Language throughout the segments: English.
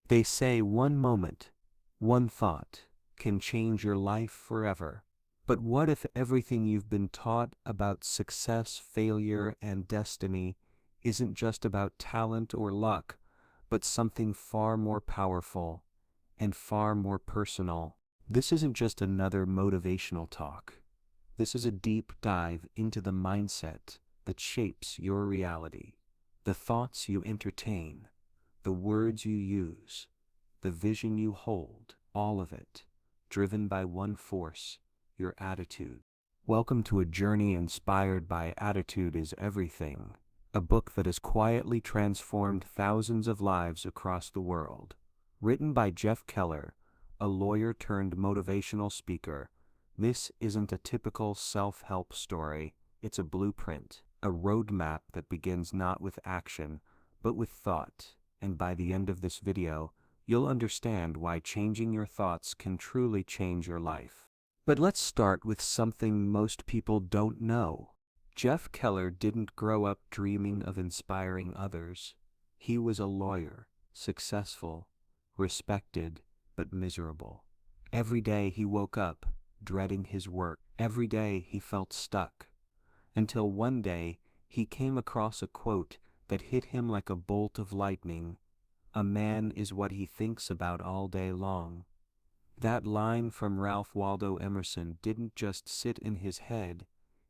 They say one moment, one thought, can change your life forever. But what if everything you've been taught about success, failure, and destiny isn't just about talent or luck, but something far more powerful and far more personal? This isn't just another motivational talk. This is a deep dive into the mindset that shapes your reality, the thoughts you entertain, the words you use, the vision you hold, all of it, driven by one force, your attitude. Welcome to a journey inspired by Attitude is Everything, a book that has quietly transformed thousands of lives across the world. Written by Jeff Keller, a lawyer turned motivational speaker, this isn't a typical self-help story. It's a blueprint, a roadmap that begins not with action, but with thought. And by the end of this video, you'll understand why changing your thoughts can truly change your life. But let's start with something most people don't know. Jeff Keller didn't grow up dreaming of inspiring others. He was a lawyer, successful, respected, but miserable. Every day he woke up, dreading his work. Every day he felt stuck. Until one day, he came across a quote that hit him like a bolt of lightning. "A man is what he thinks about all day long." That line from Ralph Waldo Emerson didn't just sit in his head,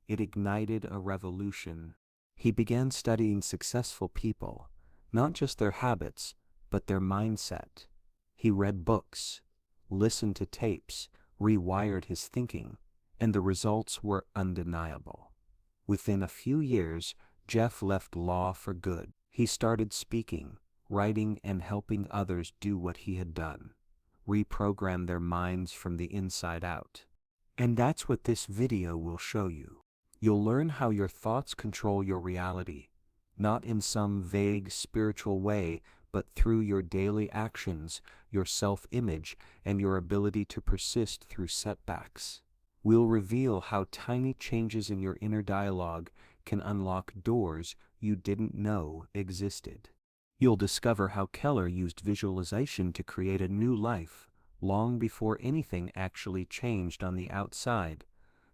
it ignited a revolution. He began studying successful people, not just their habits, but their mindset. He read books, listened to tapes, rewired his thinking, and the results were undeniable. Within a few years, Jeff left law for good. He started speaking, writing, and helping others do what he had done, reprogram their minds from the inside out. And that's what this video will show you. You'll learn how your thoughts control your reality, not in some vague spiritual way, but through your daily actions, your self-image, and your ability to persist through setbacks. We'll reveal how tiny changes in your inner dialogue can unlock doors you didn't know existed. You'll discover how Keller used visualization to create a new life, long before anything actually changed on the outside.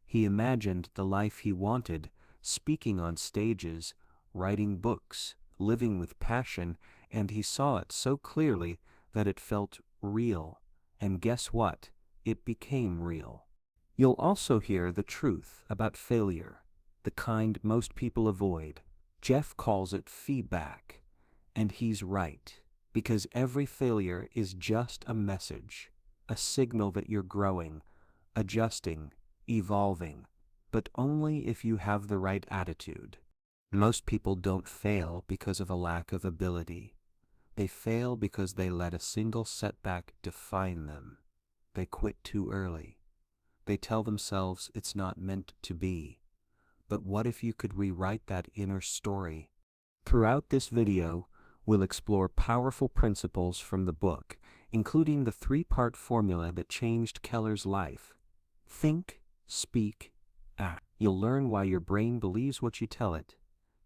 He imagined the life he wanted, speaking on stages, writing books, living with passion, and he saw it so clearly that it felt real. And guess what? It became real. You'll also hear the truth about failure, the kind most people avoid. Jeff calls it feedback, and he's right, because every failure is just a message, a signal that you're growing, adjusting, evolving, but only if you have the right attitude. Most people don't fail because of a lack of ability. They fail because they let a single setback define them. They quit too early. They tell themselves it's not meant to be. But what if you could rewrite that inner story? Throughout this video, we'll explore powerful principles from the book, including the three-part formula that changed Keller's life. Think, speak, act. You'll learn why your brain believes what you tell it,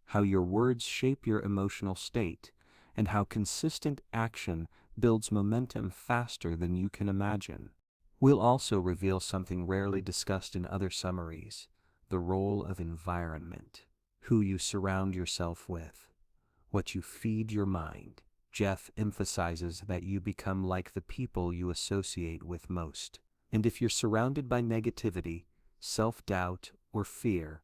how your words shape your emotional state, and how consistent action builds momentum faster than you can imagine. We'll also reveal something rarely discussed in other summaries: the role of environment, who you surround yourself with, what you feed your mind. Jeff emphasizes that you become like the people you associate with most. And if you're surrounded by negativity, self-doubt, or fear,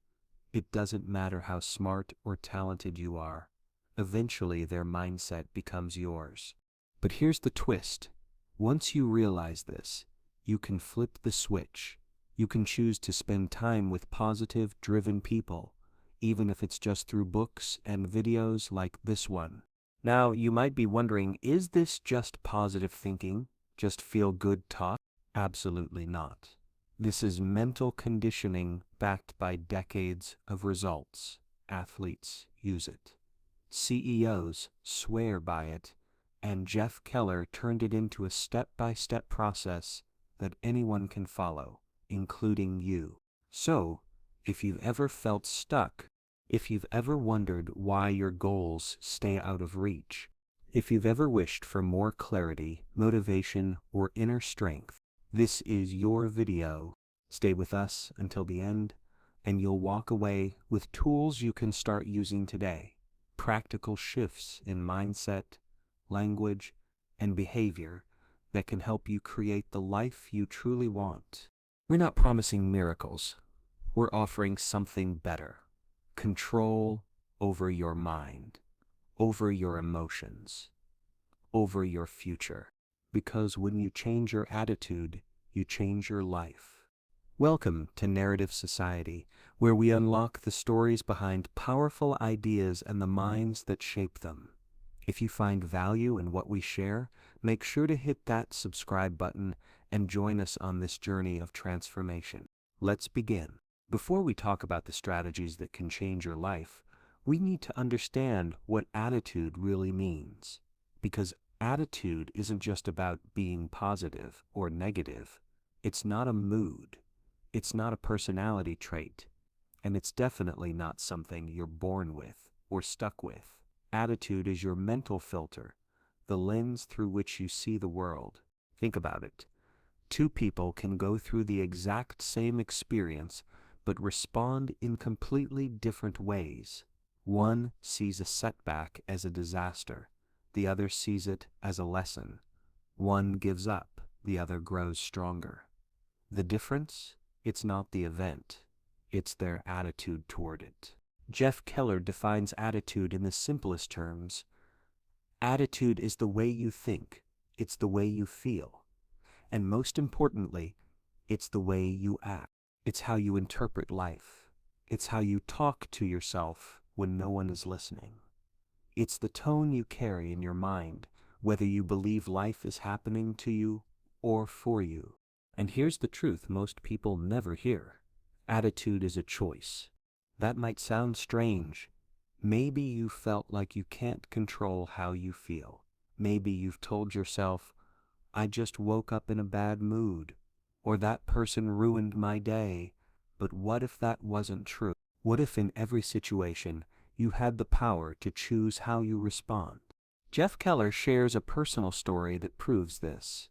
it doesn't matter how smart or talented you are. Eventually, their mindset becomes yours. But here's the twist. Once you realize this, you can flip the switch. You can choose to spend time with positive, driven people, even if it's just through books and videos like this one. Now, you might be wondering, is this just positive thinking? Just feel-good talk? Absolutely not. This is mental conditioning backed by decades of results. Athletes use it. CEOs swear by it, and Jeff Keller turned it into a step-by-step process that anyone can follow, including you. So, if you've ever felt stuck, if you've ever wondered why your goals stay out of reach, If you've ever wished for more clarity, motivation, or inner strength, this is your video. Stay with us until the end, and you'll walk away with tools you can start using today. Practical shifts in mindset, language, and behavior that can help you create the life you truly want. We're not promising miracles. We're offering something better. Control over your mind, over your emotions, over your future. Because when you change your attitude, you change your life. Welcome to Narrative Society, where we unlock the stories behind powerful ideas and the minds that shape them. If you find value in what we share, make sure to hit that subscribe button and join us on this journey of transformation. Let's begin. Before we talk about the strategies that can change your life, we need to understand what attitude really means. Because attitude isn't just about being positive or negative. It's not a mood. It's not a personality trait. And it's definitely not something you're born with or stuck with. Attitude is your mental filter, the lens through which you see the world. Think about it. Two people can go through the exact same experience, but respond in completely different ways. One sees a setback as a disaster. The other sees it as a lesson. One gives up. The other grows stronger. The difference? It's not the event. It's their attitude toward it. Jeff Keller defines attitude in the simplest terms. Attitude is the way you think. It's the way you feel. And most importantly, it's the way you act. It's how you interpret life. It's how you talk to yourself when no one is listening. It's the tone you carry in your mind, whether you believe life is happening to you or for you. And here's the truth most people never hear. Attitude is a choice. That might sound strange. Maybe you felt like you can't control how you feel. Maybe you've told yourself, I just woke up in a bad mood, or that person ruined my day. But what if that wasn't true? What if in every situation you had the power to choose how you respond? Jeff Keller shares a personal story that proves this.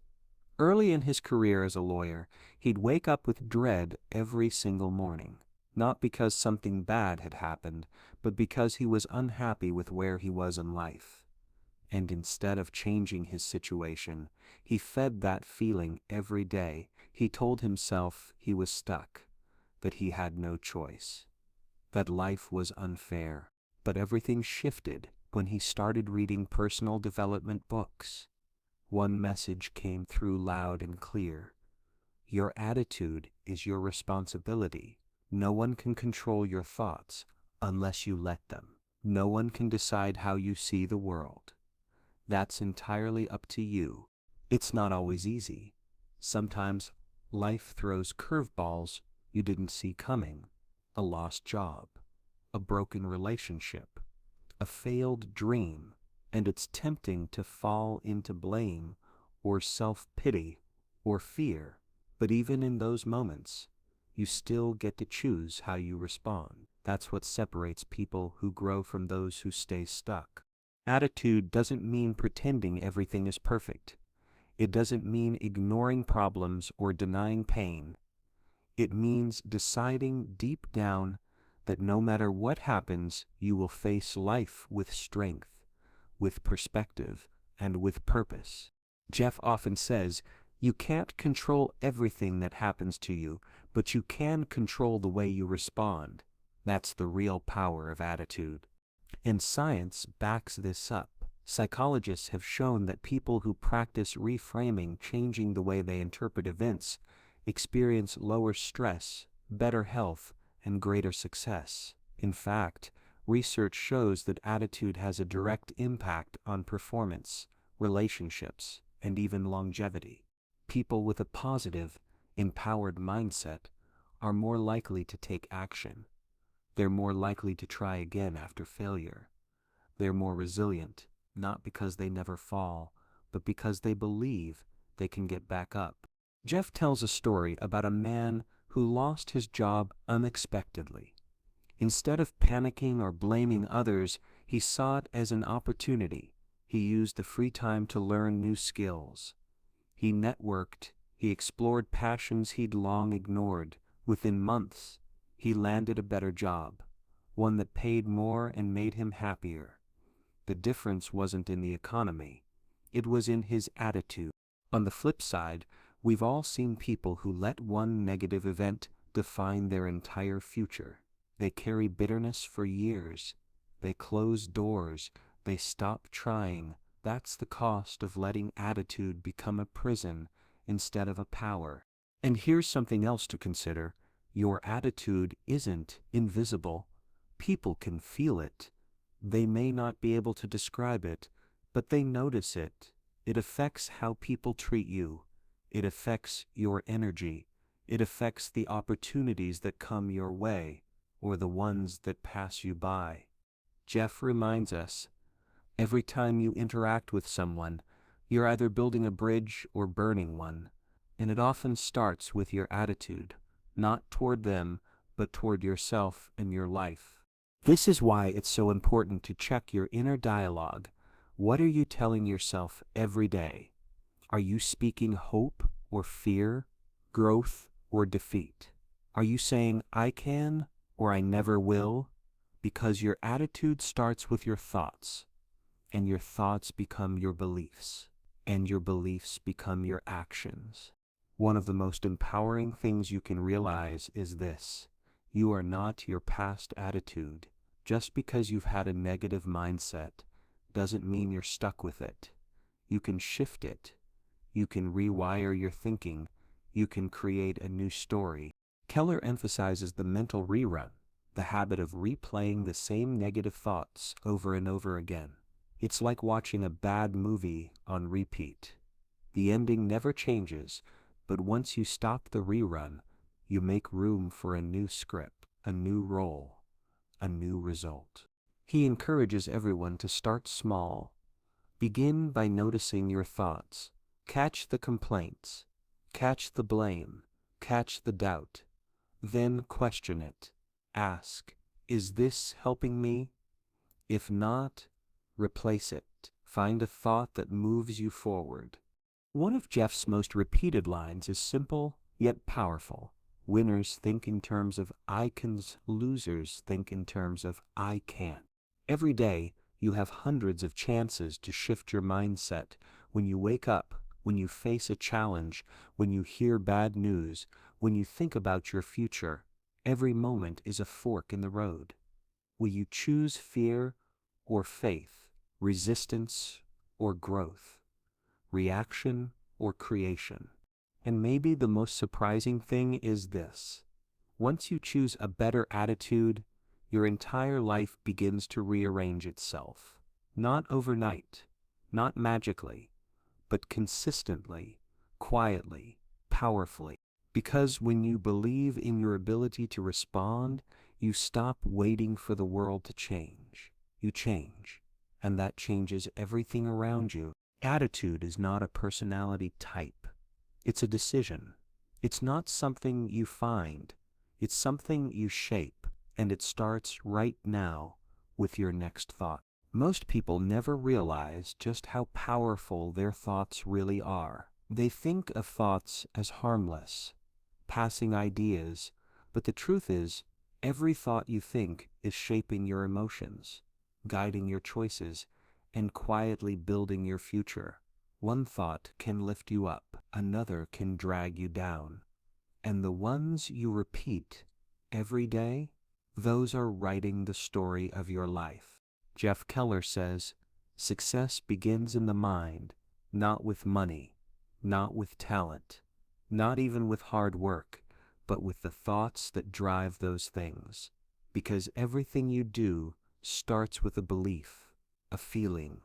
Early in his career as a lawyer, he'd wake up with dread every single morning. Not because something bad had happened, but because he was unhappy with where he was in life. And instead of changing his situation, he fed that feeling every day. He told himself he was stuck, that he had no choice, that life was unfair. But everything shifted when he started reading personal development books. One message came through loud and clear. Your attitude is your responsibility. No one can control your thoughts unless you let them. No one can decide how you see the world. That's entirely up to you. It's not always easy. Sometimes life throws curveballs you didn't see coming. A lost job, a broken relationship, a failed dream, and it's tempting to fall into blame or self-pity or fear. But even in those moments, you still get to choose how you respond. That's what separates people who grow from those who stay stuck. Attitude doesn't mean pretending everything is perfect. It doesn't mean ignoring problems or denying pain. It means deciding deep down that no matter what happens, you will face life with strength, with perspective, and with purpose. Jeff often says, you can't control everything that happens to you, but you can control the way you respond. That's the real power of attitude. And science backs this up. Psychologists have shown that people who practice reframing, changing the way they interpret events, experience lower stress, better health, and greater success. In fact, research shows that attitude has a direct impact on performance, relationships, and even longevity. People with a positive, empowered mindset are more likely to take action. They're more likely to try again after failure. They're more resilient, not because they never fall, but because they believe they can get back up. Jeff tells a story about a man who lost his job unexpectedly. Instead of panicking or blaming others, he saw it as an opportunity. He used the free time to learn new skills. He networked, he explored passions he'd long ignored. Within months, he landed a better job, one that paid more and made him happier. The difference wasn't in the economy, it was in his attitude. On the flip side, we've all seen people who let one negative event define their entire future. They carry bitterness for years. They close doors. They stop trying. That's the cost of letting attitude become a prison instead of a power. And here's something else to consider. Your attitude isn't invisible. People can feel it. They may not be able to describe it, but they notice it. It affects how people treat you. It affects your energy. It affects the opportunities that come your way, or the ones that pass you by. Jeff reminds us, every time you interact with someone, you're either building a bridge or burning one, and it often starts with your attitude, not toward them, but toward yourself and your life. This is why it's so important to check your inner dialogue. What are you telling yourself every day? Are you speaking hope or fear, growth or defeat? Are you saying, I can or I never will? Because your attitude starts with your thoughts, and your thoughts become your beliefs, and your beliefs become your actions. One of the most empowering things you can realize is this: you are not your past attitude. Just because you've had a negative mindset doesn't mean you're stuck with it. You can shift it. You can rewire your thinking. You can create a new story. Keller emphasizes the mental rerun, the habit of replaying the same negative thoughts over and over again. It's like watching a bad movie on repeat. The ending never changes, but once you stop the rerun, you make room for a new script, a new role, a new result. He encourages everyone to start small. Begin by noticing your thoughts. Catch the complaints. Catch the blame. Catch the doubt. Then question it. Ask, is this helping me? If not, replace it. Find a thought that moves you forward. One of Jeff's most repeated lines is simple yet powerful. Winners think in terms of I cans, losers think in terms of I can't. Every day, you have hundreds of chances to shift your mindset. When you wake up, when you face a challenge, when you hear bad news, when you think about your future, every moment is a fork in the road. Will you choose fear or faith, resistance or growth, reaction or creation? And maybe the most surprising thing is this: once you choose a better attitude, your entire life begins to rearrange itself. Not overnight, not magically, but consistently, quietly, powerfully. Because when you believe in your ability to respond, you stop waiting for the world to change. You change, and that changes everything around you. Attitude is not a personality type. It's a decision. It's not something you find. It's something you shape, and it starts right now with your next thought. Most people never realize just how powerful their thoughts really are. They think of thoughts as harmless, passing ideas, but the truth is, every thought you think is shaping your emotions, guiding your choices, and quietly building your future. One thought can lift you up, another can drag you down. And the ones you repeat every day, those are writing the story of your life. Jeff Keller says, success begins in the mind, not with money, not with talent, not even with hard work, but with the thoughts that drive those things. Because everything you do starts with a belief, a feeling,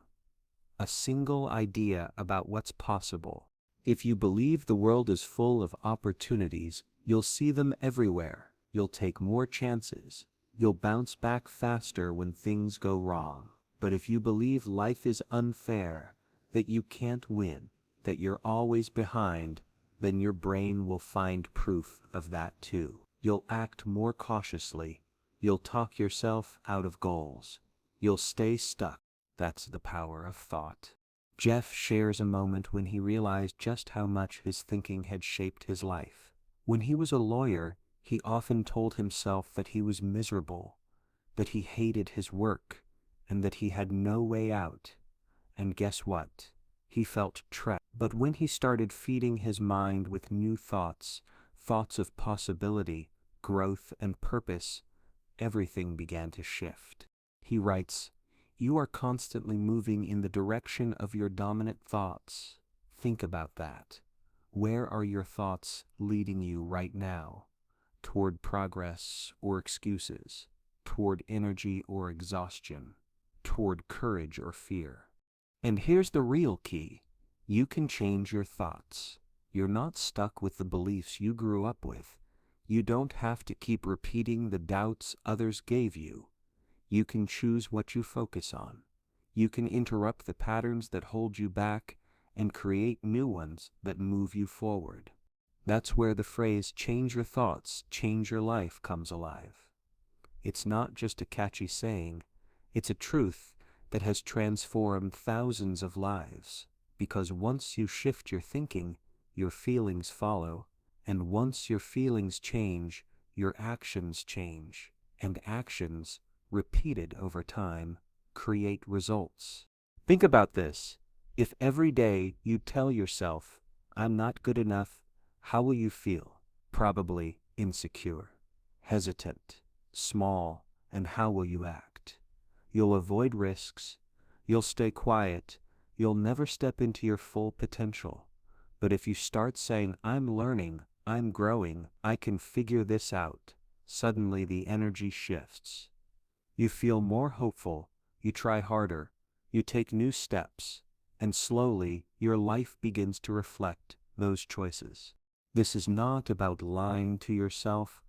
a single idea about what's possible. If you believe the world is full of opportunities, you'll see them everywhere. You'll take more chances. You'll bounce back faster when things go wrong. But if you believe life is unfair, that you can't win, that you're always behind, then your brain will find proof of that too. You'll act more cautiously. You'll talk yourself out of goals. You'll stay stuck. That's the power of thought. Jeff shares a moment when he realized just how much his thinking had shaped his life. When he was a lawyer, he often told himself that he was miserable, that he hated his work, and that he had no way out. And guess what? He felt trapped. But when he started feeding his mind with new thoughts, thoughts of possibility, growth, and purpose, everything began to shift. He writes, "You are constantly moving in the direction of your dominant thoughts. Think about that. Where are your thoughts leading you right now? Toward progress or excuses? Toward energy or exhaustion? Toward courage or fear?" And here's the real key. You can change your thoughts. You're not stuck with the beliefs you grew up with. You don't have to keep repeating the doubts others gave you. You can choose what you focus on. You can interrupt the patterns that hold you back and create new ones that move you forward. That's where the phrase "change your thoughts, change your life" comes alive. It's not just a catchy saying, it's a truth that has transformed thousands of lives. Because once you shift your thinking, your feelings follow. And once your feelings change, your actions change. And actions, repeated over time, create results. Think about this. If every day you tell yourself, "I'm not good enough," how will you feel? Probably insecure, hesitant, small, and how will you act? You'll avoid risks, you'll stay quiet, you'll never step into your full potential. But if you start saying, "I'm learning, I'm growing, I can figure this out," suddenly the energy shifts. You feel more hopeful, you try harder, you take new steps, and slowly your life begins to reflect those choices. This is not about lying to yourself,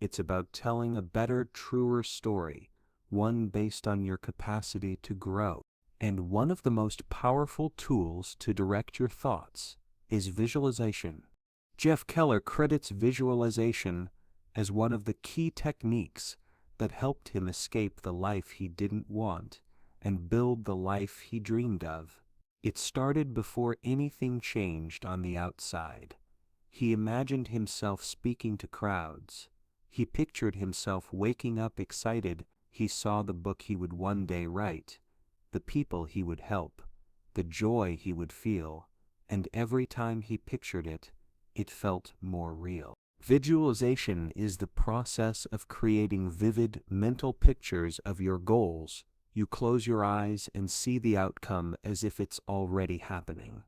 it's about telling a better, truer story, one based on your capacity to grow. And one of the most powerful tools to direct your thoughts is visualization. Jeff Keller credits visualization as one of the key techniques that helped him escape the life he didn't want and build the life he dreamed of. It started before anything changed on the outside. He imagined himself speaking to crowds. He pictured himself waking up excited. He saw the book he would one day write, the people he would help, the joy he would feel, and every time he pictured it, it felt more real. Visualization is the process of creating vivid mental pictures of your goals. You close your eyes and see the outcome as if it's already happening.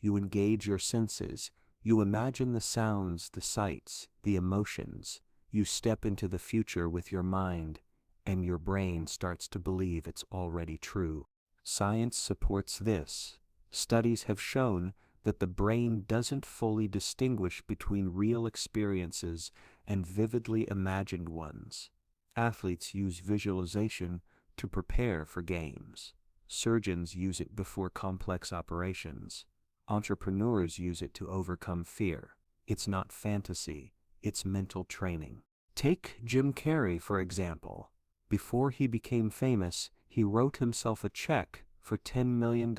You engage your senses. You imagine the sounds, the sights, the emotions. You step into the future with your mind, and your brain starts to believe it's already true. Science supports this. Studies have shown that the brain doesn't fully distinguish between real experiences and vividly imagined ones. Athletes use visualization to prepare for games. Surgeons use it before complex operations. Entrepreneurs use it to overcome fear. It's not fantasy, it's mental training. Take Jim Carrey, for example. Before he became famous, he wrote himself a check for $10 million.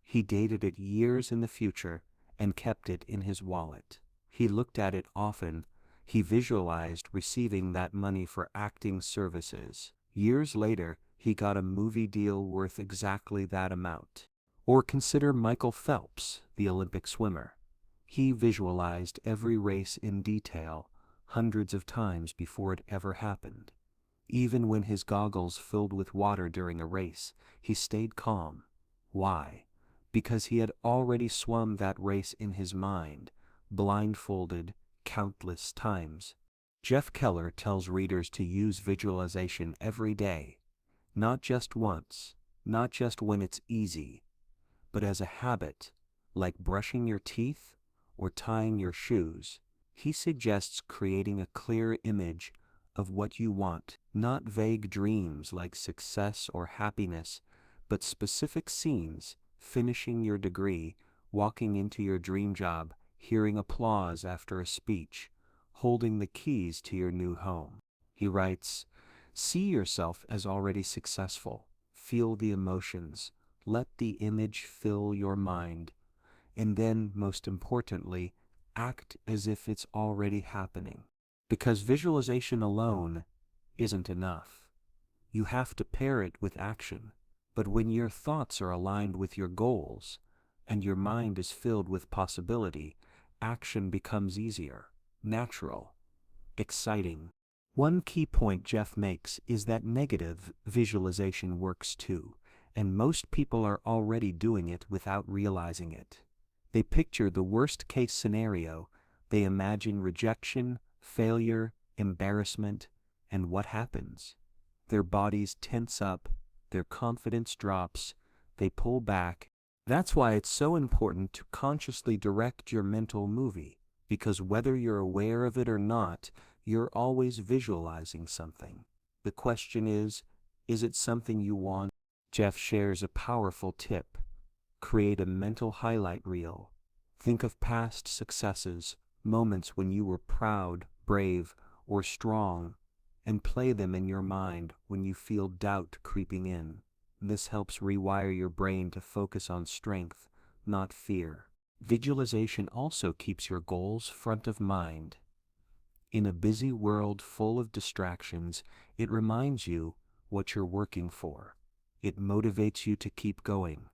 He dated it years in the future and kept it in his wallet. He looked at it often. He visualized receiving that money for acting services. Years later, he got a movie deal worth exactly that amount. Or consider Michael Phelps, the Olympic swimmer. He visualized every race in detail, hundreds of times before it ever happened. Even when his goggles filled with water during a race, he stayed calm. Why? Because he had already swum that race in his mind, blindfolded, countless times. Jeff Keller tells readers to use visualization every day, not just once, not just when it's easy, but as a habit, like brushing your teeth or tying your shoes. He suggests creating a clear image of what you want, not vague dreams like success or happiness, but specific scenes: finishing your degree, walking into your dream job, hearing applause after a speech, holding the keys to your new home. He writes, "See yourself as already successful. feel the emotions, let the image fill your mind, and then, most importantly, act as if it's already happening. Because visualization alone isn't enough. You have to pair it with action. But when your thoughts are aligned with your goals, and your mind is filled with possibility, action becomes easier, natural, exciting. One key point Jeff makes is that negative visualization works too, and most people are already doing it without realizing it. They picture the worst-case scenario, they imagine rejection, failure, embarrassment, and what happens? Their bodies tense up, their confidence drops, they pull back. That's why it's so important to consciously direct your mental movie, because whether you're aware of it or not, you're always visualizing something. The question is it something you want? Jeff shares a powerful tip. Create a mental highlight reel. Think of past successes, moments when you were proud, brave, or strong, and play them in your mind when you feel doubt creeping in. This helps rewire your brain to focus on strength, not fear. Visualization also keeps your goals front of mind. In a busy world full of distractions, it reminds you what you're working for. It motivates you to keep going.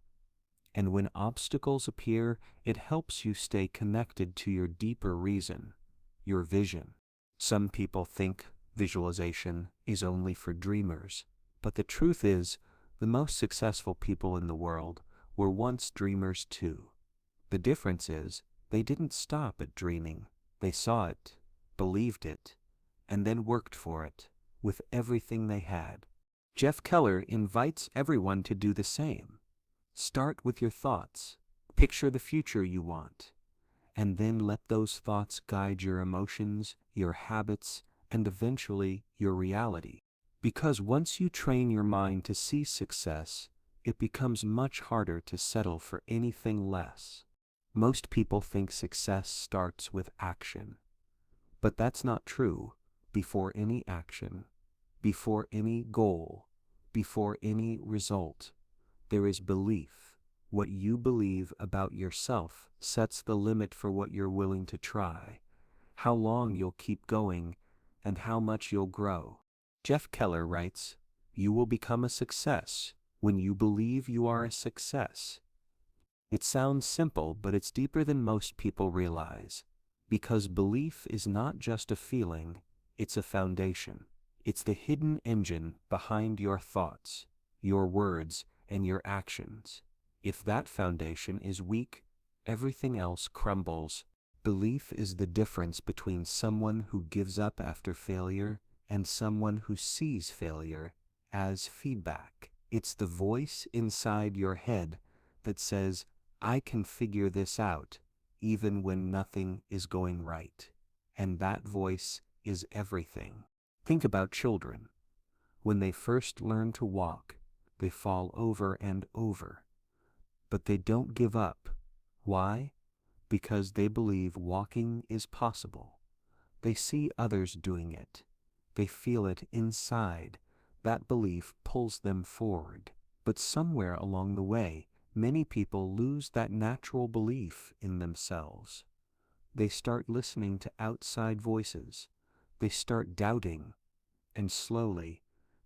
And when obstacles appear, it helps you stay connected to your deeper reason, your vision. Some people think visualization is only for dreamers, but the truth is, the most successful people in the world were once dreamers too. The difference is, they didn't stop at dreaming. They saw it, believed it, and then worked for it with everything they had. Jeff Keller invites everyone to do the same. Start with your thoughts. Picture the future you want, and then let those thoughts guide your emotions, your habits, and eventually your reality. Because once you train your mind to see success, it becomes much harder to settle for anything less. Most people think success starts with action. But that's not true. Before any action, before any goal, before any result, there is belief. What you believe about yourself sets the limit for what you're willing to try, how long you'll keep going, and how much you'll grow. Jeff Keller writes, "You will become a success when you believe you are a success." It sounds simple, but it's deeper than most people realize. Because belief is not just a feeling, it's a foundation. It's the hidden engine behind your thoughts, your words, and your actions. If that foundation is weak, everything else crumbles. Belief is the difference between someone who gives up after failure and someone who sees failure as feedback. It's the voice inside your head that says, "I can figure this out," even when nothing is going right. And that voice is everything. Think about children. When they first learn to walk, they fall over and over. But they don't give up. Why? Because they believe walking is possible. They see others doing it. They feel it inside. That belief pulls them forward. But somewhere along the way, many people lose that natural belief in themselves. They start listening to outside voices. They start doubting. And slowly,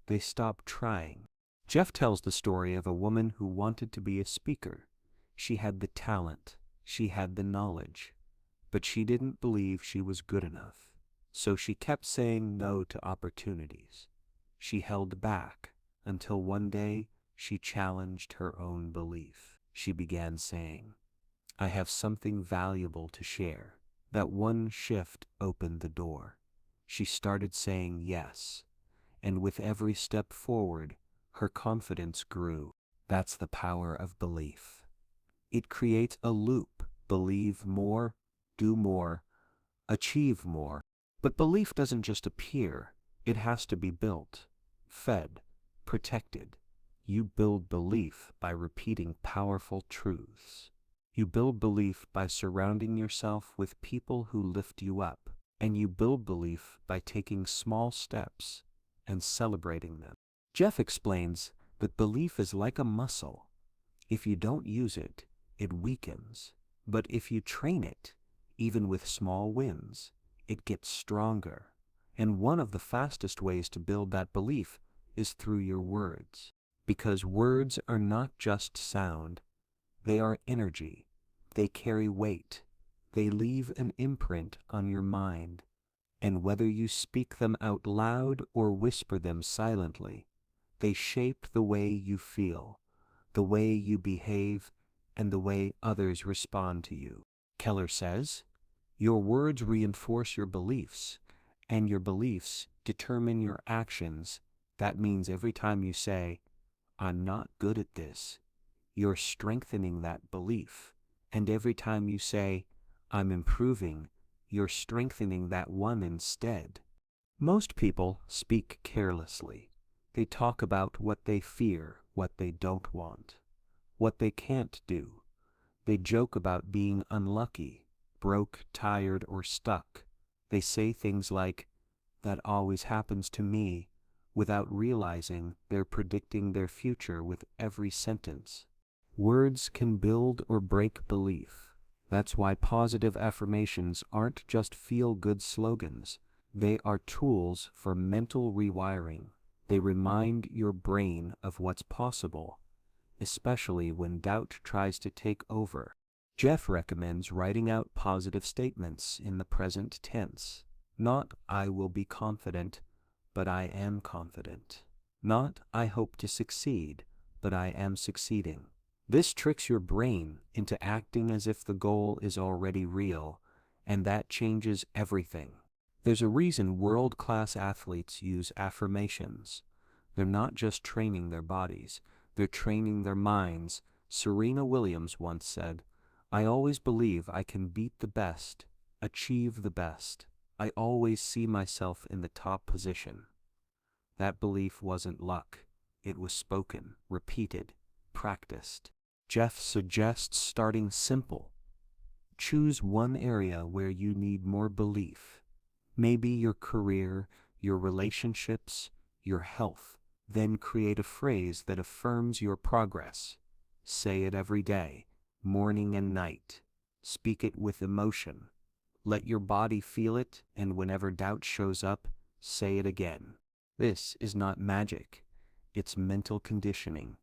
they stop trying. Jeff tells the story of a woman who wanted to be a speaker. She had the talent. She had the knowledge. But she didn't believe she was good enough. So she kept saying no to opportunities. She held back until one day she challenged her own belief. She began saying, "I have something valuable to share." That one shift opened the door. She started saying yes, and with every step forward, her confidence grew. That's the power of belief. It creates a loop. Believe more, do more, achieve more. But belief doesn't just appear. It has to be built, fed, protected. You build belief by repeating powerful truths. You build belief by surrounding yourself with people who lift you up. And you build belief by taking small steps and celebrating them. Jeff explains, the But belief is like a muscle. If you don't use it, it weakens. But if you train it, even with small wins, it gets stronger. And one of the fastest ways to build that belief is through your words. Because words are not just sound, they are energy. They carry weight. They leave an imprint on your mind. And whether you speak them out loud or whisper them silently, they shape the way you feel, the way you behave, and the way others respond to you. Keller says, your words reinforce your beliefs, and your beliefs determine your actions. That means every time you say, I'm not good at this, you're strengthening that belief. And every time you say, I'm improving, you're strengthening that one instead. Most people speak carelessly. They talk about what they fear, what they don't want, what they can't do. They joke about being unlucky, broke, tired, or stuck. They say things like, that always happens to me, without realizing they're predicting their future with every sentence. Words can build or break belief. That's why positive affirmations aren't just feel-good slogans. They are tools for mental rewiring. They remind your brain of what's possible, especially when doubt tries to take over. Jeff recommends writing out positive statements in the present tense. Not, I will be confident, but I am confident. Not, I hope to succeed, but I am succeeding. This tricks your brain into acting as if the goal is already real, and that changes everything. There's a reason world-class athletes use affirmations. They're not just training their bodies, they're training their minds. Serena Williams once said, I always believe I can beat the best, achieve the best. I always see myself in the top position. That belief wasn't luck. It was spoken, repeated, practiced. Jeff suggests starting simple. Choose one area where you need more belief. Maybe your career, your relationships, your health. Then create a phrase that affirms your progress. Say it every day, morning and night. Speak it with emotion. Let your body feel it, and whenever doubt shows up, say it again. This is not magic. It's mental conditioning.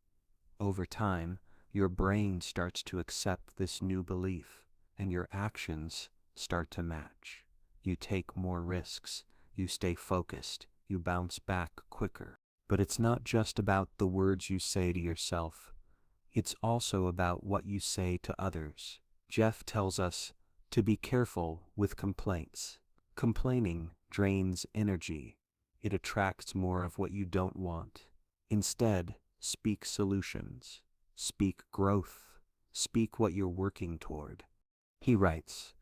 Over time, your brain starts to accept this new belief, and your actions start to match. You take more risks, you stay focused, you bounce back quicker. But it's not just about the words you say to yourself. It's also about what you say to others. Jeff tells us to be careful with complaints. Complaining drains energy. It attracts more of what you don't want. Instead, speak solutions. Speak growth. Speak what you're working toward. He writes,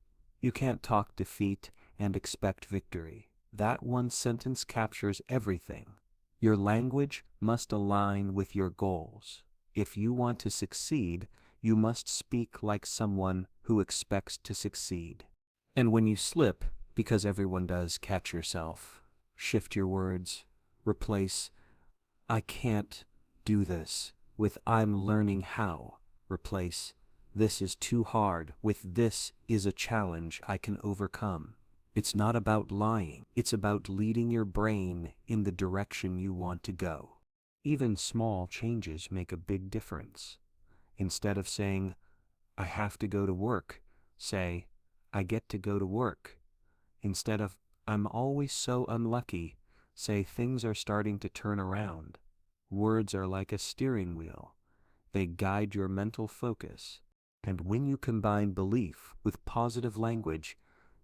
you can't talk defeat and expect victory. That one sentence captures everything. Your language must align with your goals. If you want to succeed, you must speak like someone who expects to succeed. And when you slip, because everyone does, catch yourself. Shift your words. Replace, I can't do this, with I'm learning how. Replace, this is too hard, with this is a challenge I can overcome. It's not about lying. It's about leading your brain in the direction you want to go. Even small changes make a big difference. Instead of saying, I have to go to work, say, I get to go to work. Instead of, I'm always so unlucky, say things are starting to turn around. Words are like a steering wheel. They guide your mental focus. And when you combine belief with positive language,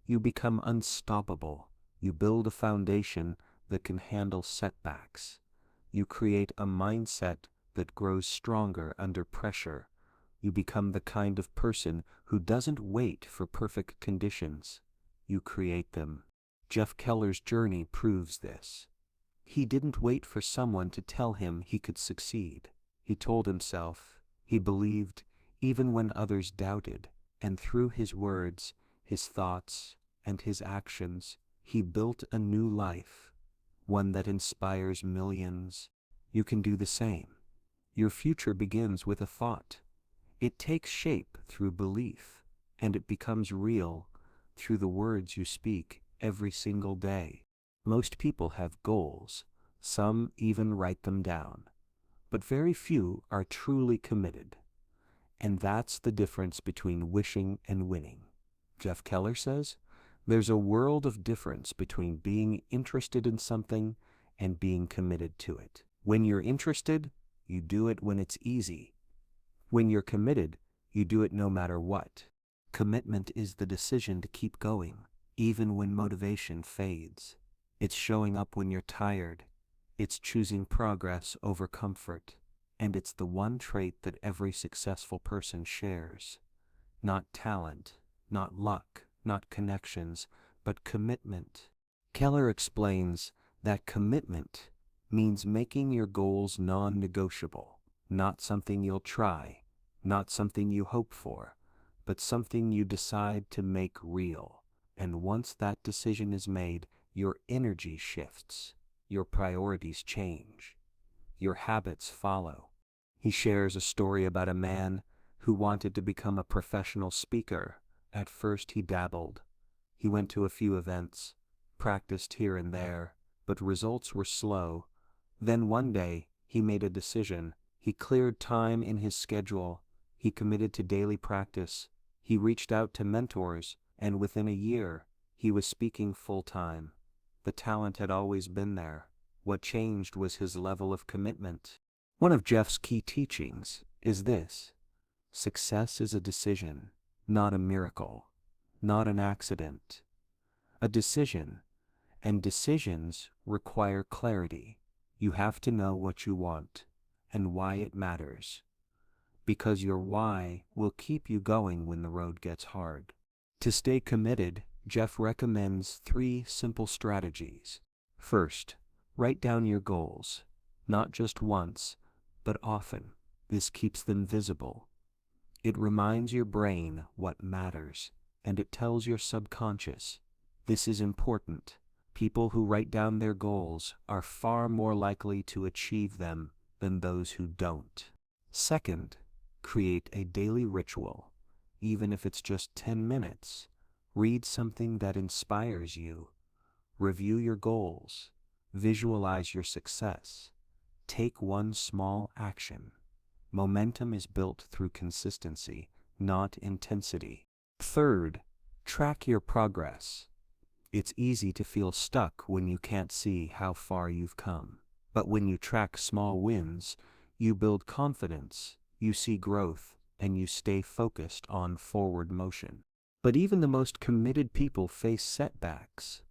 you become unstoppable. You build a foundation that can handle setbacks. You create a mindset that grows stronger under pressure. You become the kind of person who doesn't wait for perfect conditions. You create them. Jeff Keller's journey proves this. He didn't wait for someone to tell him he could succeed. He told himself, he believed, even when others doubted, and through his words, his thoughts, and his actions, he built a new life, one that inspires millions. You can do the same. Your future begins with a thought. It takes shape through belief, and it becomes real through the words you speak every single day. Most people have goals, some even write them down, but very few are truly committed. And that's the difference between wishing and winning. Jeff Keller says, there's a world of difference between being interested in something and being committed to it. When you're interested, you do it when it's easy. When you're committed, you do it no matter what. Commitment is the decision to keep going, even when motivation fades. It's showing up when you're tired. It's choosing progress over comfort. And it's the one trait that every successful person shares. Not talent, not luck, not connections, but commitment. Keller explains that commitment means making your goals non-negotiable, not something you'll try, not something you hope for, but something you decide to make real. And once that decision is made, your energy shifts, your priorities change, your habits follow. He shares a story about a man who wanted to become a professional speaker. At first he dabbled. He went to a few events, practiced here and there, but results were slow. Then one day, he made a decision. He cleared time in his schedule. He committed to daily practice. He reached out to mentors, and within a year, he was speaking full-time. The talent had always been there. What changed was his level of commitment. One of Jeff's key teachings is this: success is a decision, not a miracle, not an accident. A decision, and decisions require clarity. You have to know what you want and why it matters, because your why will keep you going when the road gets hard. To stay committed, Jeff recommends 3 simple strategies. First, write down your goals, not just once, but often. This keeps them visible. It reminds your brain what matters, and it tells your subconscious, this is important. People who write down their goals are far more likely to achieve them than those who don't. Second, create a daily ritual, even if it's just 10 minutes. Read something that inspires you. Review your goals. Visualize your success. Take one small action. Momentum is built through consistency, not intensity. Third, track your progress. It's easy to feel stuck when you can't see how far you've come. But when you track small wins, you build confidence, you see growth, and you stay focused on forward motion. But even the most committed people face setbacks.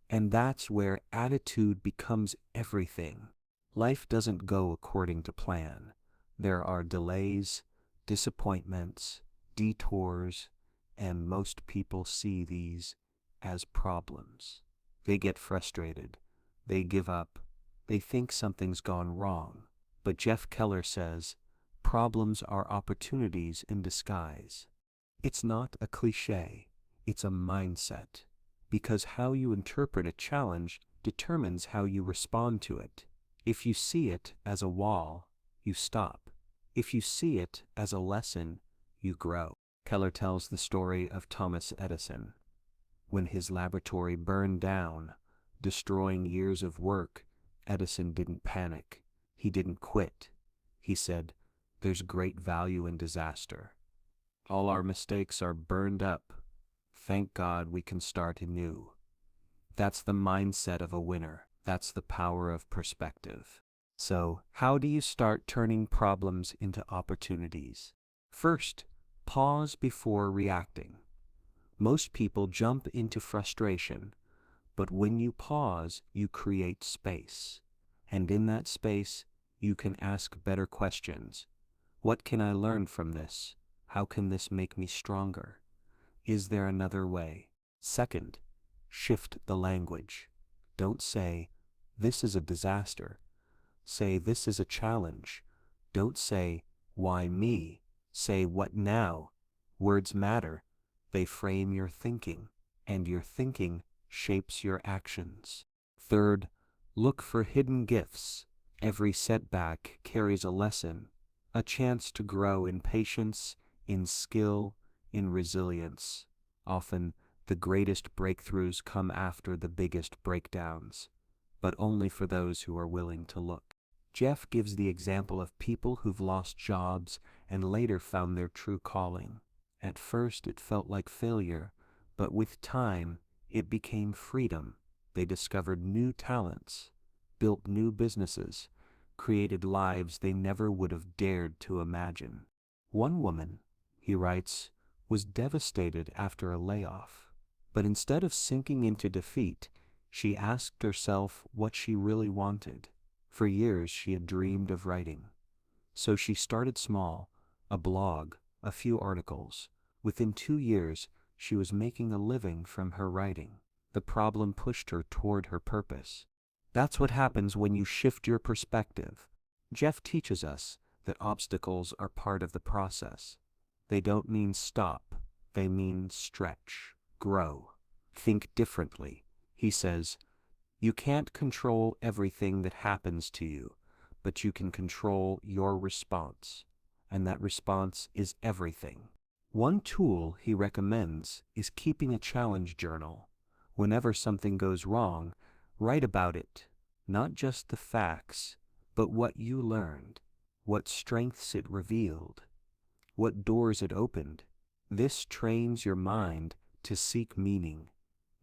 And that's where attitude becomes everything. Life doesn't go according to plan. There are delays, disappointments, detours, and most people see these as problems. They get frustrated. They give up. They think something's gone wrong. But Jeff Keller says, problems are opportunities in disguise. It's not a cliche. It's a mindset. Because how you interpret a challenge determines how you respond to it. If you see it as a wall, you stop. If you see it as a lesson, you grow. Keller tells the story of Thomas Edison. When his laboratory burned down, destroying years of work, Edison didn't panic. He didn't quit. He said, "There's great value in disaster. All our mistakes are burned up. Thank God we can start anew." That's the mindset of a winner. That's the power of perspective. So, how do you start turning problems into opportunities? First, pause before reacting. Most people jump into frustration, but when you pause, you create space. And in that space, you can ask better questions. What can I learn from this? How can this make me stronger? Is there another way? Second, shift the language. Don't say, "This is a disaster." Say, "This is a challenge." Don't say, "Why me?" Say, "What now?" Words matter. They frame your thinking, and your thinking shapes your actions. Third, look for hidden gifts. Every setback carries a lesson. a chance to grow in patience, in skill, in resilience. Often, the greatest breakthroughs come after the biggest breakdowns, but only for those who are willing to look. Jeff gives the example of people who've lost jobs and later found their true calling. At first it felt like failure, but with time it became freedom. They discovered new talents, built new businesses, created lives they never would have dared to imagine. One woman, he writes, was devastated after a layoff, but instead of sinking into defeat, she asked herself what she really wanted. For years she had dreamed of writing. So she started small, a blog, a few articles. Within 2 years, she was making a living from her writing. The problem pushed her toward her purpose. That's what happens when you shift your perspective. Jeff teaches us that obstacles are part of the process. They don't mean stop, they mean stretch, grow, think differently. He says, you can't control everything that happens to you, but you can control your response, and that response is everything. One tool he recommends is keeping a challenge journal. Whenever something goes wrong, write about it, not just the facts, but what you learned, what strengths it revealed, what doors it opened. This trains your mind to seek meaning,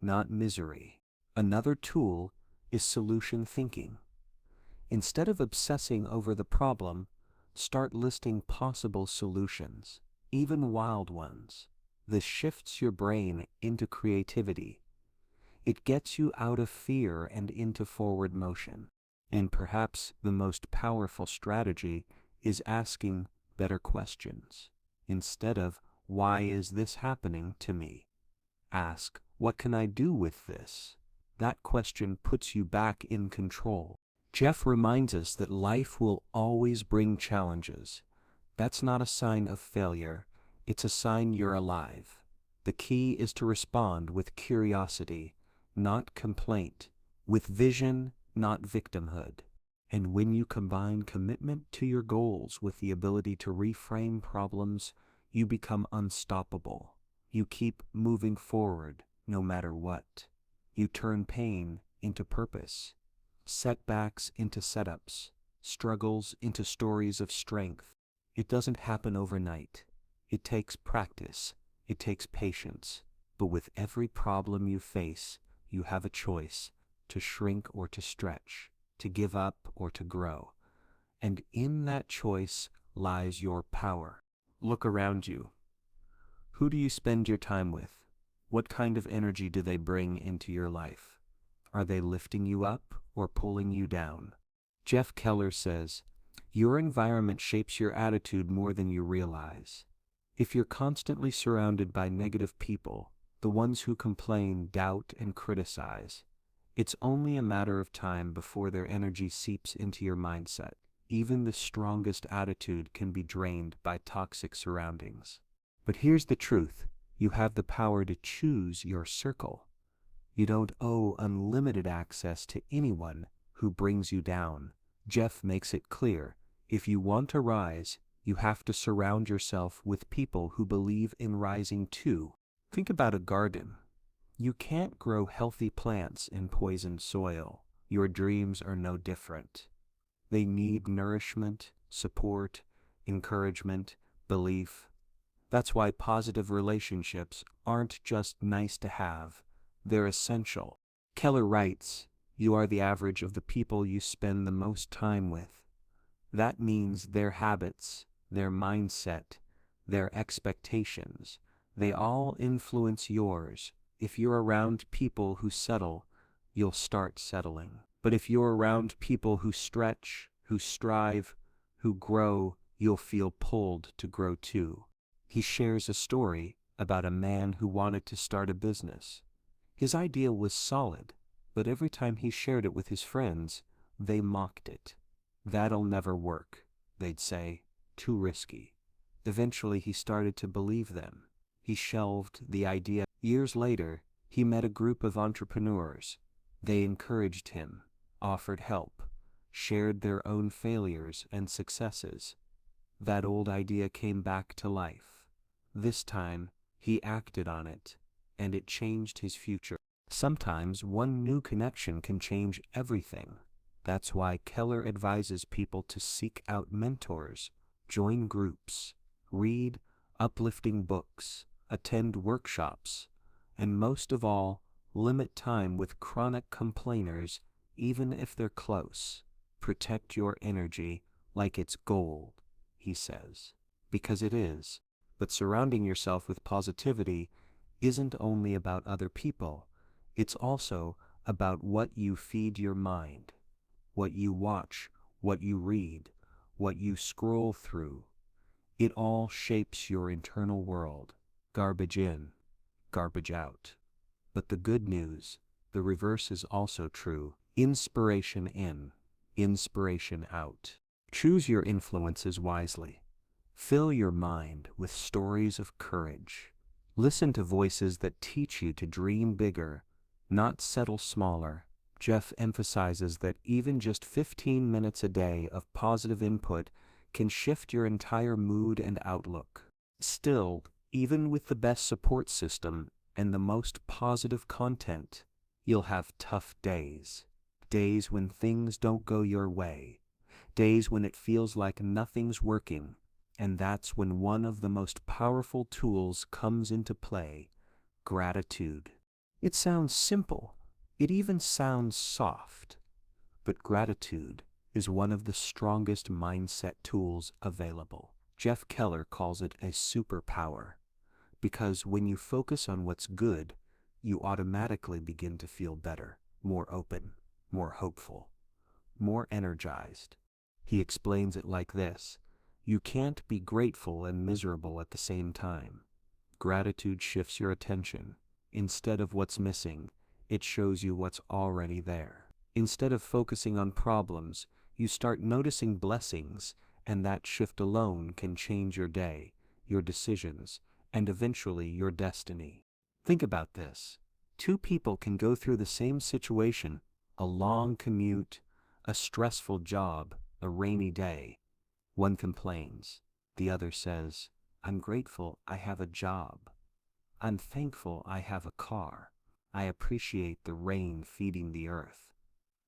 not misery. Another tool is solution thinking. Instead of obsessing over the problem, start listing possible solutions, even wild ones. This shifts your brain into creativity. It gets you out of fear and into forward motion. And perhaps the most powerful strategy is asking better questions. Instead of, why is this happening to me? Ask, what can I do with this? That question puts you back in control. Jeff reminds us that life will always bring challenges. That's not a sign of failure, it's a sign you're alive. The key is to respond with curiosity, not complaint, with vision, not victimhood. And when you combine commitment to your goals with the ability to reframe problems, you become unstoppable. You keep moving forward no matter what. You turn pain into purpose, setbacks into setups, struggles into stories of strength. It doesn't happen overnight. It takes practice. It takes patience. But with every problem you face, you have a choice to shrink or to stretch, to give up or to grow. And in that choice lies your power. Look around you. Who do you spend your time with? What kind of energy do they bring into your life? Are they lifting you up or pulling you down? Jeff Keller says, your environment shapes your attitude more than you realize. If you're constantly surrounded by negative people, the ones who complain, doubt, and criticize, it's only a matter of time before their energy seeps into your mindset. Even the strongest attitude can be drained by toxic surroundings. But here's the truth. You have the power to choose your circle. You don't owe unlimited access to anyone who brings you down. Jeff makes it clear, if you want to rise, you have to surround yourself with people who believe in rising too. Think about a garden. You can't grow healthy plants in poisoned soil. Your dreams are no different. They need nourishment, support, encouragement, belief. That's why positive relationships aren't just nice to have, they're essential. Keller writes, you are the average of the people you spend the most time with. That means their habits, their mindset, their expectations, they all influence yours. If you're around people who settle, you'll start settling. But if you're around people who stretch, who strive, who grow, you'll feel pulled to grow too. He shares a story about a man who wanted to start a business. His idea was solid, but every time he shared it with his friends, they mocked it. That'll never work, they'd say, too risky. Eventually he started to believe them. He shelved the idea. Years later, he met a group of entrepreneurs. They encouraged him, offered help, shared their own failures and successes. that old idea came back to life. This time, he acted on it, and it changed his future. Sometimes one new connection can change everything. That's why Keller advises people to seek out mentors, join groups, read uplifting books, attend workshops, and most of all, limit time with chronic complainers, even if they're close. Protect your energy like it's gold, he says, because it is. But surrounding yourself with positivity isn't only about other people, it's also about what you feed your mind, what you watch, what you read, what you scroll through. It all shapes your internal world. Garbage in, garbage out. But the good news, the reverse is also true. Inspiration in, inspiration out. Choose your influences wisely. Fill your mind with stories of courage. Listen to voices that teach you to dream bigger, not settle smaller. Jeff emphasizes that even just 15 minutes a day of positive input can shift your entire mood and outlook. Still, even with the best support system and the most positive content, you'll have tough days. Days when things don't go your way. Days when it feels like nothing's working. And that's when one of the most powerful tools comes into play: gratitude. It sounds simple. It even sounds soft. But gratitude is one of the strongest mindset tools available. Jeff Keller calls it a superpower, because when you focus on what's good, you automatically begin to feel better, more open, more hopeful, more energized. He explains it like this: you can't be grateful and miserable at the same time. Gratitude shifts your attention. Instead of what's missing, it shows you what's already there. Instead of focusing on problems, you start noticing blessings, and that shift alone can change your day, your decisions, and eventually your destiny. Think about this. Two people can go through the same situation: a long commute, a stressful job, a rainy day. One complains. The other says, "I'm grateful I have a job. I'm thankful I have a car. I appreciate the rain feeding the earth."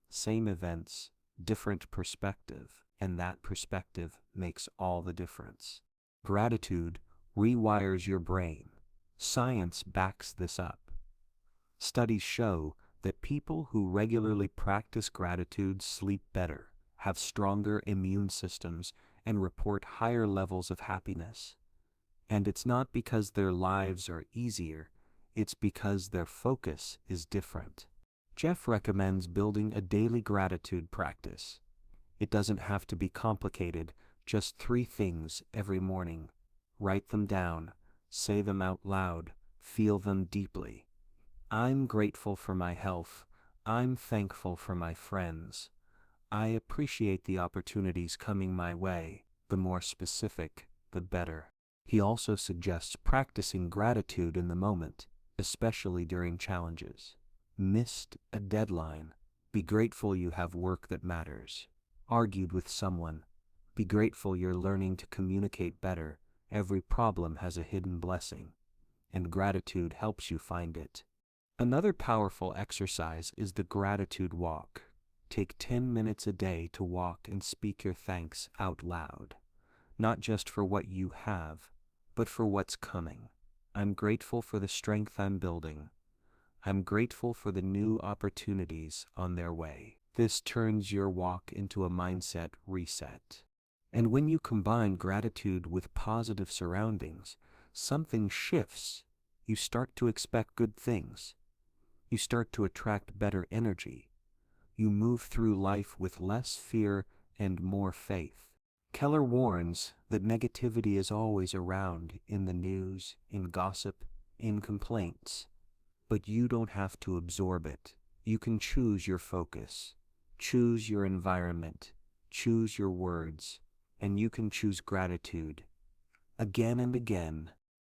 Same events, different perspective, and that perspective makes all the difference. Gratitude rewires your brain. Science backs this up. Studies show that people who regularly practice gratitude sleep better, have stronger immune systems, and report higher levels of happiness. And it's not because their lives are easier, it's because their focus is different. Jeff recommends building a daily gratitude practice. It doesn't have to be complicated, just 3 things every morning. Write them down, say them out loud, feel them deeply. I'm grateful for my health. I'm thankful for my friends. I appreciate the opportunities coming my way. The more specific, the better. He also suggests practicing gratitude in the moment, especially during challenges. Missed a deadline. Be grateful you have work that matters. Argued with someone. Be grateful you're learning to communicate better. Every problem has a hidden blessing, and gratitude helps you find it. Another powerful exercise is the gratitude walk. Take 10 minutes a day to walk and speak your thanks out loud. Not just for what you have, but for what's coming. I'm grateful for the strength I'm building. I'm grateful for the new opportunities on their way. This turns your walk into a mindset reset. And when you combine gratitude with positive surroundings, something shifts. You start to expect good things. You start to attract better energy. You move through life with less fear and more faith. Keller warns that negativity is always around, in the news, in gossip, in complaints. But you don't have to absorb it. You can choose your focus, choose your environment, choose your words, and you can choose gratitude. Again and again.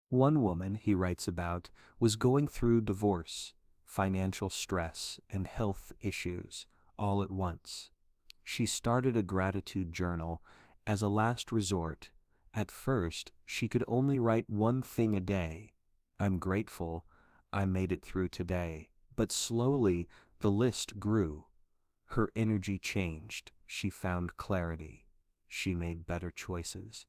One woman he writes about was going through divorce, financial stress, and health issues all at once. She started a gratitude journal as a last resort, At first, she could only write one thing a day. I'm grateful I made it through today. But slowly, the list grew. Her energy changed. She found clarity. She made better choices.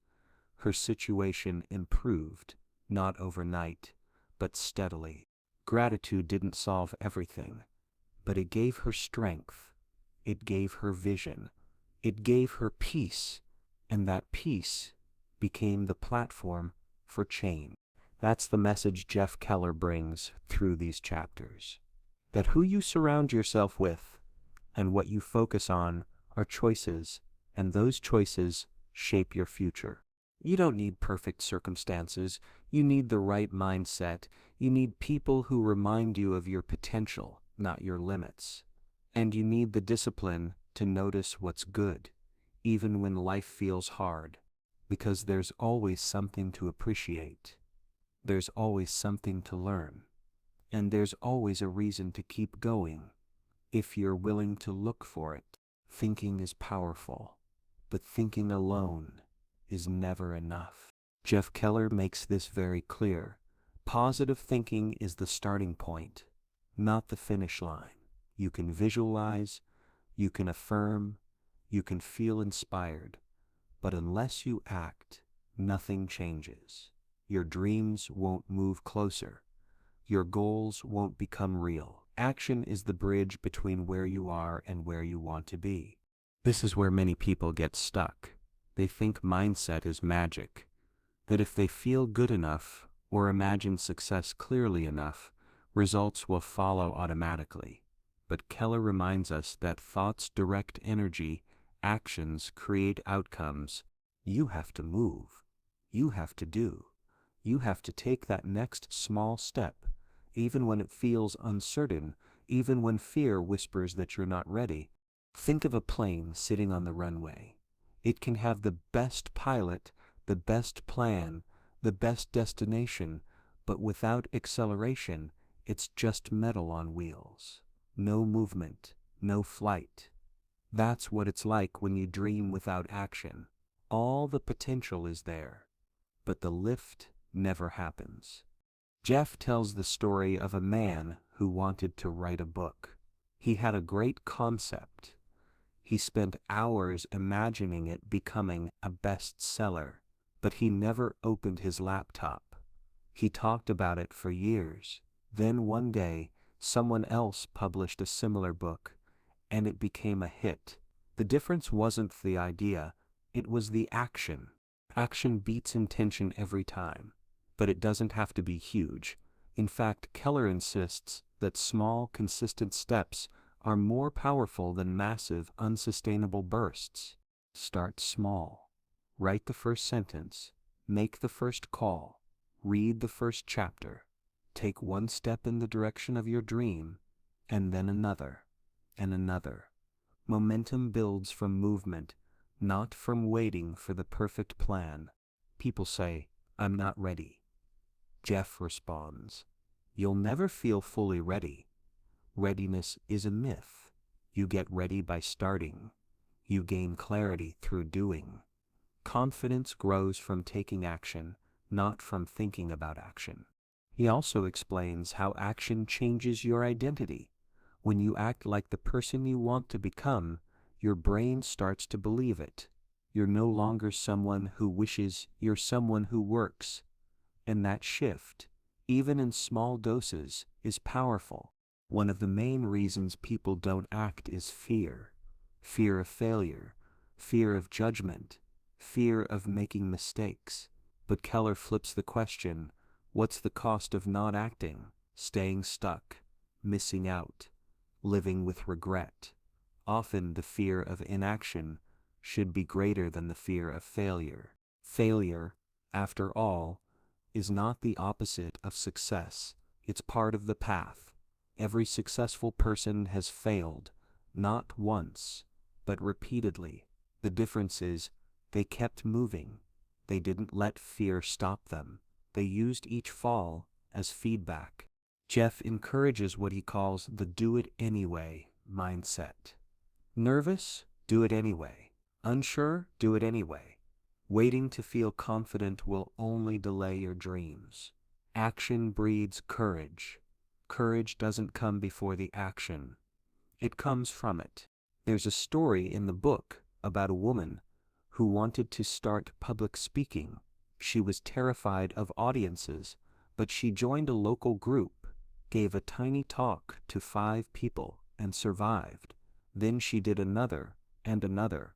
Her situation improved, not overnight, but steadily. Gratitude didn't solve everything, but it gave her strength. It gave her vision. It gave her peace, and that peace became the platform for change. That's the message Jeff Keller brings through these chapters. That who you surround yourself with and what you focus on are choices, and those choices shape your future. You don't need perfect circumstances. You need the right mindset. You need people who remind you of your potential, not your limits. And you need the discipline to notice what's good, even when life feels hard, because there's always something to appreciate. There's always something to learn. And there's always a reason to keep going, if you're willing to look for it. Thinking is powerful, but thinking alone is never enough. Jeff Keller makes this very clear. Positive thinking is the starting point, not the finish line. You can visualize, you can affirm, you can feel inspired, but unless you act, nothing changes. Your dreams won't move closer. Your goals won't become real. Action is the bridge between where you are and where you want to be. This is where many people get stuck. They think mindset is magic, that if they feel good enough or imagine success clearly enough, results will follow automatically. But Keller reminds us that thoughts direct energy, actions create outcomes. You have to move. You have to do. You have to take that next small step, even when it feels uncertain, even when fear whispers that you're not ready. Think of a plane sitting on the runway. It can have the best pilot, the best plan, the best destination, but without acceleration, it's just metal on wheels. No movement, no flight. That's what it's like when you dream without action. All the potential is there, but the lift never happens. Jeff tells the story of a man who wanted to write a book. He had a great concept. He spent hours imagining it becoming a bestseller, but he never opened his laptop. He talked about it for years. Then one day, someone else published a similar book, and it became a hit. The difference wasn't the idea, it was the action. Action beats intention every time, but it doesn't have to be huge. In fact, Keller insists that small, consistent steps are more powerful than massive, unsustainable bursts. Start small. Write the first sentence. Make the first call. Read the first chapter. Take one step in the direction of your dream, and then another, and another. Momentum builds from movement, not from waiting for the perfect plan. People say, "I'm not ready." Jeff responds, "You'll never feel fully ready. Readiness is a myth. You get ready by starting. You gain clarity through doing. Confidence grows from taking action, not from thinking about action." He also explains how action changes your identity. When you act like the person you want to become, your brain starts to believe it. You're no longer someone who wishes, you're someone who works. And that shift, even in small doses, is powerful. One of the main reasons people don't act is fear. Fear of failure, fear of judgment, fear of making mistakes. But Keller flips the question, what's the cost of not acting, staying stuck, missing out, living with regret? Often the fear of inaction should be greater than the fear of failure. Failure, after all, is not the opposite of success. It's part of the path. Every successful person has failed, not once, but repeatedly. The difference is, they kept moving. They didn't let fear stop them. They used each fall as feedback. Jeff encourages what he calls the do-it-anyway mindset. Nervous? Do it anyway. Unsure? Do it anyway. Waiting to feel confident will only delay your dreams. Action breeds courage. Courage doesn't come before the action. It comes from it. There's a story in the book about a woman who wanted to start public speaking. She was terrified of audiences, but she joined a local group, gave a tiny talk to 5 people, and survived. Then she did another and another.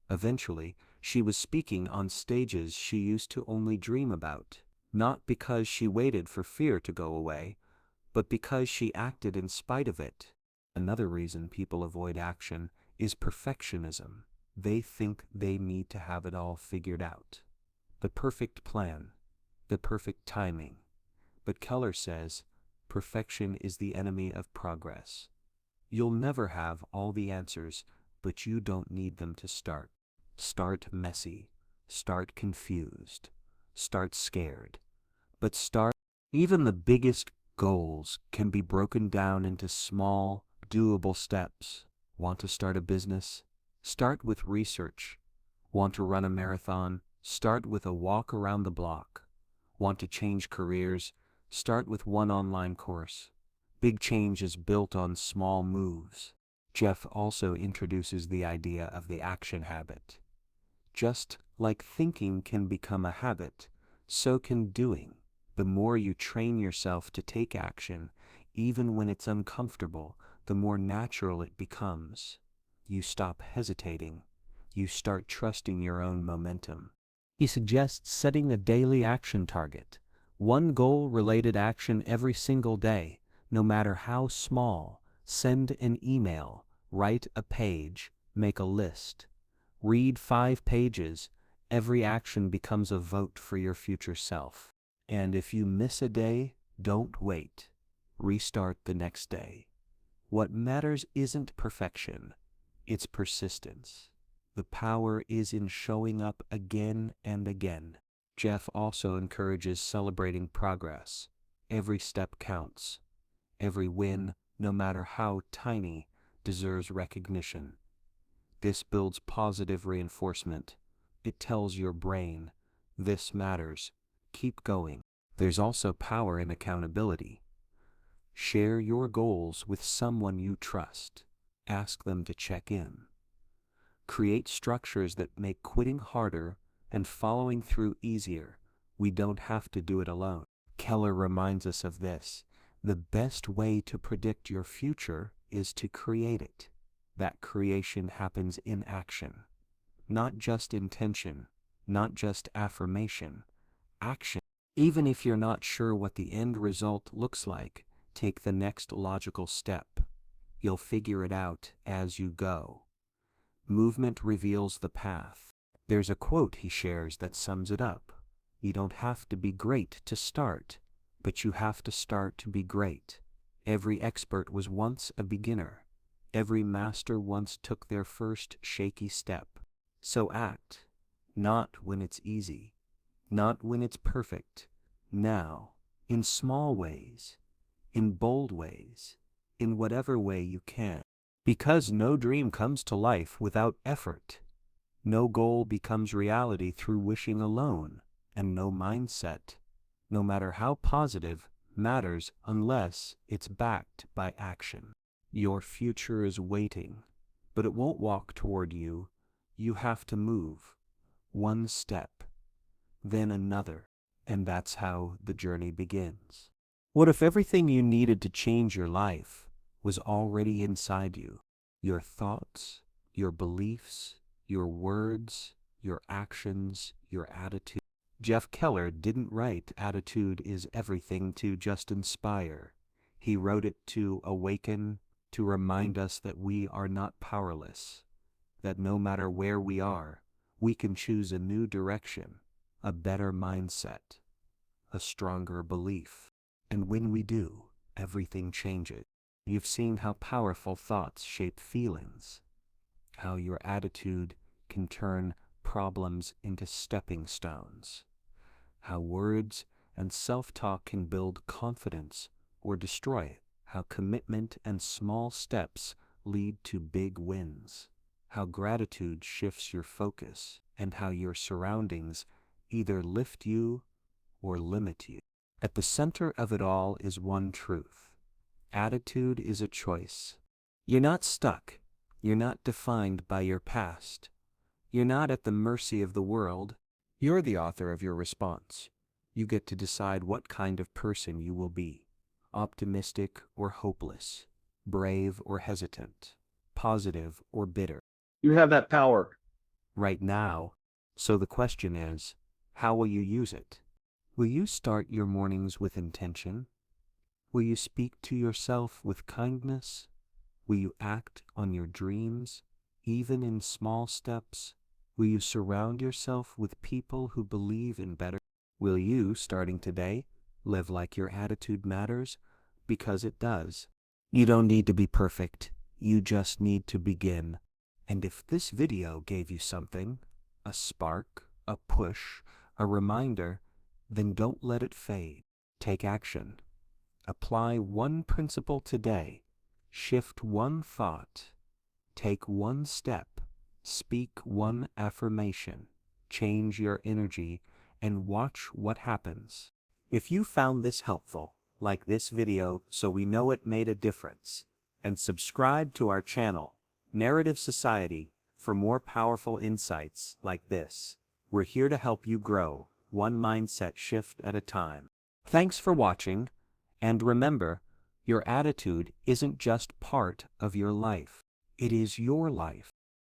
Eventually, she was speaking on stages she used to only dream about, not because she waited for fear to go away, but because she acted in spite of it. Another reason people avoid action is perfectionism. They think they need to have it all figured out. The perfect plan, the perfect timing. But Keller says, perfection is the enemy of progress. You'll never have all the answers, but you don't need them to start. Start messy. Start confused. Start scared. But start. Even the biggest goals can be broken down into small, doable steps. Want to start a business? Start with research. Want to run a marathon? Start with a walk around the block. Want to change careers? Start with one online course. Big change is built on small moves. Jeff also introduces the idea of the action habit. Just like thinking can become a habit, so can doing. The more you train yourself to take action, even when it's uncomfortable, the more natural it becomes. You stop hesitating. You start trusting your own momentum. He suggests setting a daily action target. One goal-related action every single day, no matter how small. Send an email, write a page, make a list. Read 5 pages. Every action becomes a vote for your future self. And if you miss a day, don't wait. Restart the next day. What matters isn't perfection, it's persistence. The power is in showing up again and again. Jeff also encourages celebrating progress. Every step counts. Every win, no matter how tiny, deserves recognition. This builds positive reinforcement. It tells your brain, this matters, keep going. There's also power in accountability. Share your goals with someone you trust. Ask them to check in. Create structures that make quitting harder and following through easier. We don't have to do it alone. Keller reminds us of this. The best way to predict your future is to create it. That creation happens in action. Not just intention, not just affirmation. Action. Even if you're not sure what the end result looks like, take the next logical step. You'll figure it out as you go. Movement reveals the path. There's a quote he shares that sums it up. You don't have to be great to start, but you have to start to be great. Every expert was once a beginner. Every master once took their first shaky step. So act, not when it's easy, not when it's perfect, now, in small ways, in bold ways, in whatever way you can. Because no dream comes to life without effort. No goal becomes reality through wishing alone, and no mindset, no matter how positive, matters unless it's backed by action. Your future is waiting, but it won't walk toward you. You have to move, one step, then another, and that's how the journey begins. What if everything you needed to change your life was already inside you? Your thoughts, your beliefs, your words, your actions, your attitude. Jeff Keller didn't write Attitude is Everything to just inspire. He wrote it to awaken, to remind us that we are not powerless, that no matter where we are, we can choose a new direction, a better mindset, a stronger belief. And when we do, everything changes. You've seen how powerful thoughts shape feelings, how your attitude can turn problems into stepping stones, how words and self-talk can build confidence or destroy it, how commitment and small steps lead to big wins, how gratitude shifts your focus, and how your surroundings either lift you or limit you. At the center of it all is one truth. Attitude is a choice. You're not stuck. You're not defined by your past. You're not at the mercy of the world. You're the author of your response. You get to decide what kind of person you will be. Optimistic or hopeless. Brave or hesitant. Positive or bitter. You have that power. Right now. So the question is, how will you use it? Will you start your mornings with intention? Will you speak to yourself with kindness? Will you act on your dreams, even in small steps? Will you surround yourself with people who believe in better? Will you, starting today, live like your attitude matters? Because it does. You don't need to be perfect. You just need to begin. And if this video gave you something, a spark, a push, a reminder, then don't let it fade. Take action. Apply one principle today. Shift one thought. Take one step. Speak one affirmation. Change your energy and watch what happens. If you found this helpful, like this video so we know it made a difference, and subscribe to our channel, Narrative Society, for more powerful insights like this. We're here to help you grow, one mindset shift at a time. Thanks for watching, and remember, your attitude isn't just part of your life. It is your life.